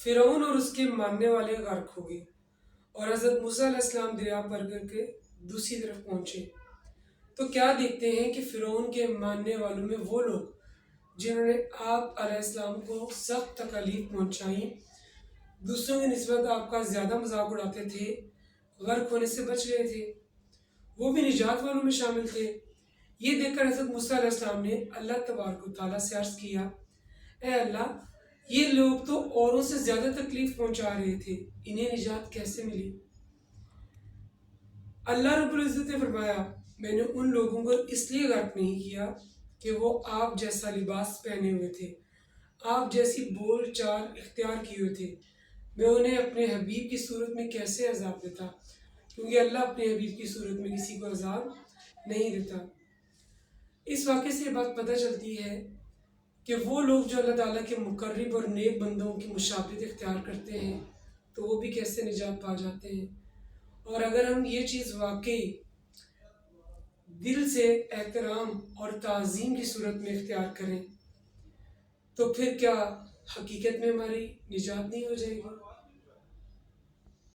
فرعون اور اس کے ماننے والے غرق ہو گئے اور حضرت موسیٰ علیہ السلام دریا پر کر کے دوسری طرف پہنچے تو کیا دیکھتے ہیں کہ فرعون کے ماننے والوں میں وہ لوگ جنہوں نے آپ علیہ السلام کو سخت تکالیف پہنچائیں، دوسروں کی نسبت آپ کا زیادہ مذاق اڑاتے تھے، غرق ہونے سے بچ گئے تھے، وہ بھی نجات والوں میں شامل تھے۔ یہ دیکھ کر حضرت موسیٰ علیہ السلام نے اللہ تبارک و تعالیٰ سے عرض کیا، اے اللہ، یہ لوگ تو اوروں سے زیادہ تکلیف پہنچا رہے تھے، انہیں نجات کیسے ملی؟ اللہ رب العزت نے فرمایا، میں نے ان لوگوں کو اس لیے غرق نہیں کیا کہ وہ آپ جیسا لباس پہنے ہوئے تھے، آپ جیسی بول چال اختیار کیے ہوئے تھے، میں انہیں اپنے حبیب کی صورت میں کیسے عذاب دیتا، کیونکہ اللہ اپنے حبیب کی صورت میں کسی کو عذاب نہیں دیتا۔ اس واقعے سے یہ بات پتہ چلتی ہے کہ وہ لوگ جو اللہ تعالیٰ کے مقرب اور نیک بندوں کی مشابہت اختیار کرتے ہیں تو وہ بھی کیسے نجات پا جاتے ہیں۔ اور اگر ہم یہ چیز واقعی دل سے احترام اور تعظیم کی صورت میں اختیار کریں تو پھر کیا حقیقت میں ہماری نجات نہیں ہو جائے گی؟